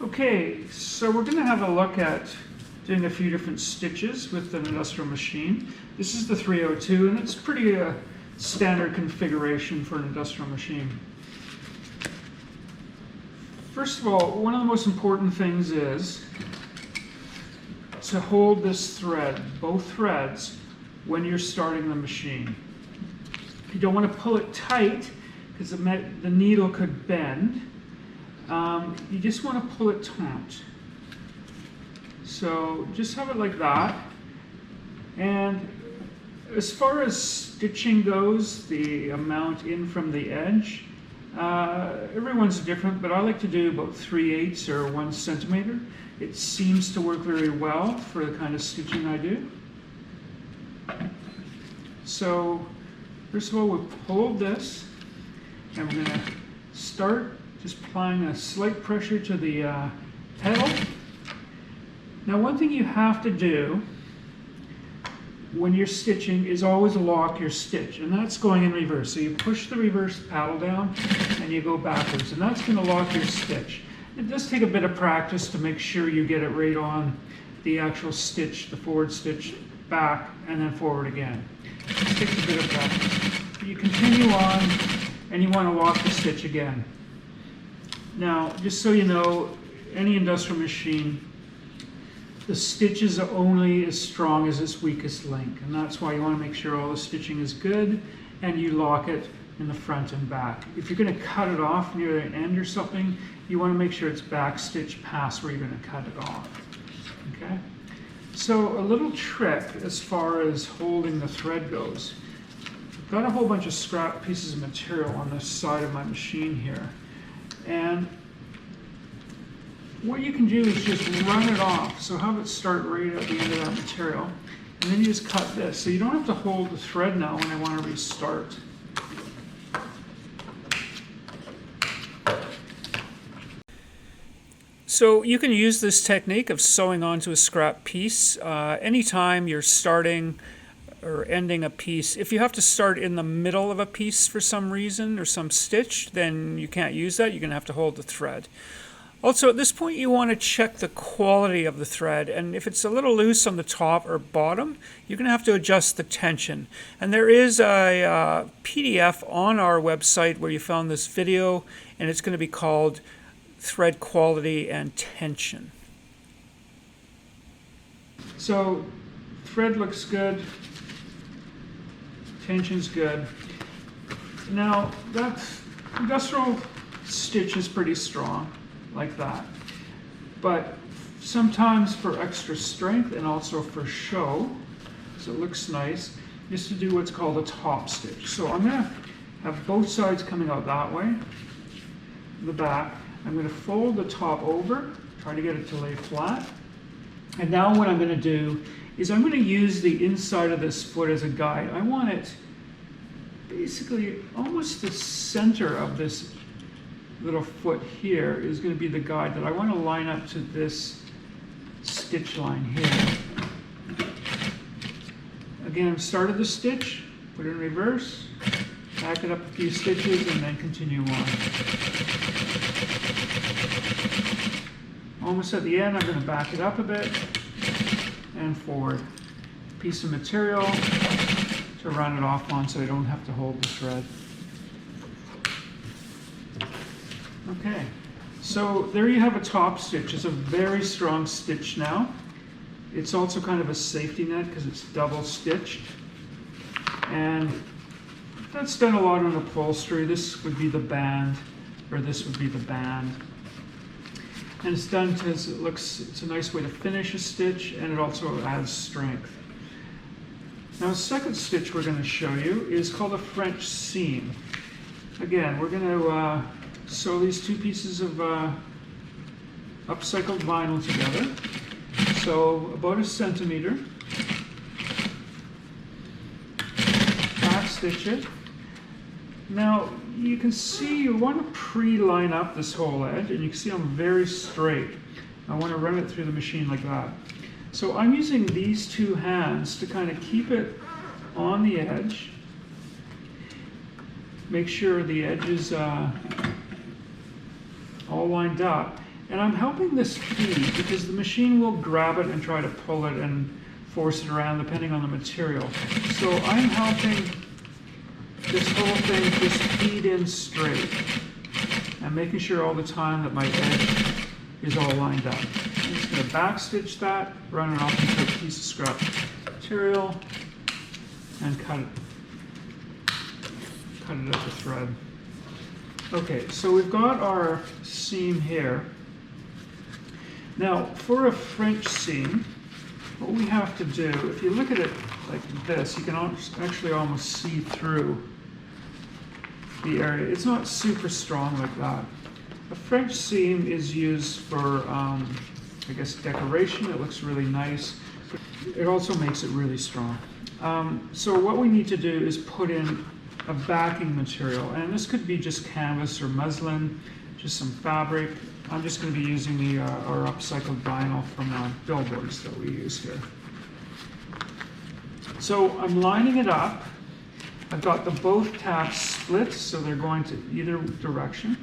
Okay, so we're going to have a look at doing a few different stitches with an industrial machine. This is the 302 and it's pretty standard configuration for an industrial machine. First of all, one of the most important things is to hold this thread, both threads, when you're starting the machine. You don't want to pull it tight because the needle could bend. You just want to pull it taut. So just have it like that. And as far as stitching goes, the amount in from the edge, everyone's different, but I like to do about 3/8 or 1 centimeter. It seems to work very well for the kind of stitching I do. So first of all, we'll hold this, and we're going to start just applying a slight pressure to the pedal. Now, one thing you have to do when you're stitching is always lock your stitch, and that's going in reverse. So you push the reverse paddle down and you go backwards, and that's going to lock your stitch. It does take a bit of practice to make sure you get it right on the actual stitch, the forward stitch, back, and then forward again. It takes a bit of practice. But you continue on, and you want to lock the stitch again. Now, just so you know, any industrial machine, the stitch is only as strong as its weakest link, and that's why you want to make sure all the stitching is good and you lock it in the front and back. If you're going to cut it off near the end or something, you want to make sure it's back stitched past where you're going to cut it off. Okay? So a little trick as far as holding the thread goes. I've got a whole bunch of scrap pieces of material on the side of my machine here. And what you can do is just run it off. So have it start right at the end of that material. And then you just cut this. So you don't have to hold the thread now when I want to restart. So you can use this technique of sewing onto a scrap piece anytime you're starting or ending a piece. If you have to start in the middle of a piece for some reason or some stitch, then you can't use that. You're going to have to hold the thread. Also, at this point, you want to check the quality of the thread, and if it's a little loose on the top or bottom, you're going to have to adjust the tension. And there is a PDF on our website where you found this video, and it's going to be called Thread Quality and Tension. So, thread looks good. Tension's good. Now, that industrial stitch is pretty strong, like that. But sometimes for extra strength and also for show, so it looks nice, just to do what's called a top stitch. So I'm going to have both sides coming out that way, the back. I'm going to fold the top over, try to get it to lay flat. And now what I'm going to do is I'm going to use the inside of this foot as a guide. I want it basically almost the center of this little foot here is going to be the guide that I want to line up to this stitch line here. Again, start of the stitch, put it in reverse, back it up a few stitches, and then continue on. Almost at the end, I'm going to back it up a bit and forward. Piece of material to run it off on so I don't have to hold the thread. Okay, so there you have a top stitch. It's a very strong stitch now. It's also kind of a safety net because it's double stitched. And that's done a lot on upholstery. This would be the band, or this would be the band. And it's done because it's a nice way to finish a stitch, and it also adds strength. Now the second stitch we're going to show you is called a French seam. Again, we're going to sew these two pieces of upcycled vinyl together. So about 1 centimeter. Back stitch it. Now you can see you want to pre-line up this whole edge, and you can see I'm very straight. I want to run it through the machine like that. So I'm using these two hands to kind of keep it on the edge. Make sure the edge is all lined up. And I'm helping this feed because the machine will grab it and try to pull it and force it around depending on the material. So I'm helping this whole thing just feed in straight and making sure all the time that my edge is all lined up. I'm just going to backstitch that, run it off into a piece of scrap material, and cut it at the thread. Okay, so we've got our seam here. Now, for a French seam, what we have to do, if you look at it like this, you can actually almost see through the area. It's not super strong like that. A French seam is used for, I guess, decoration. It looks really nice. It also makes it really strong. So what we need to do is put in a backing material, and this could be just canvas or muslin, just some fabric. I'm just going to be using our upcycled vinyl from billboards that we use here. So I'm lining it up. I've got both tabs split, so they're going to either direction.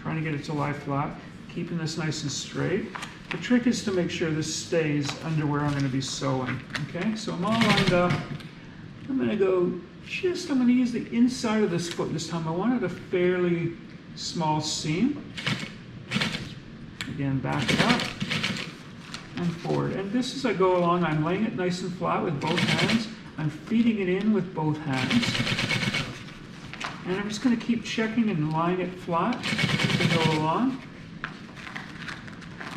Trying to get it to lie flat, keeping this nice and straight. The trick is to make sure this stays under where I'm going to be sewing. Okay, so I'm all lined up. I'm going to use the inside of this foot this time. I wanted a fairly small seam. Again, back it up and forward. And this, as I go along, I'm laying it nice and flat with both hands. I'm feeding it in with both hands. And I'm just going to keep checking and lying it flat as I go along.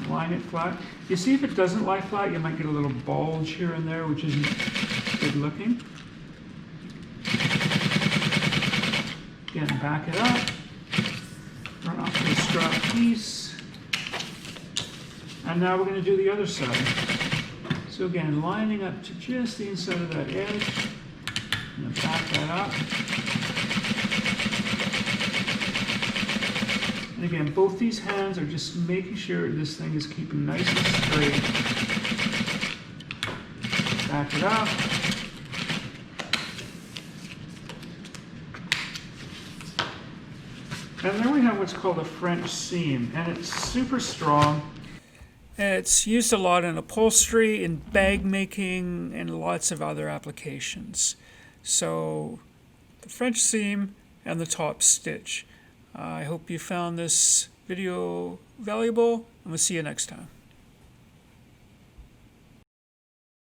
Line it flat. You see, if it doesn't lie flat, you might get a little bulge here and there, which isn't good looking. Again, back it up. Run off to the strap piece. And now we're going to do the other side. So again, lining up to just the inside of that edge. I'm going to back that up. And again, both these hands are just making sure this thing is keeping nice and straight. Back it up. And then we have what's called a French seam, and it's super strong. It's used a lot in upholstery, in bag making, and lots of other applications. So the French seam and the top stitch. I hope you found this video valuable, and we'll see you next time.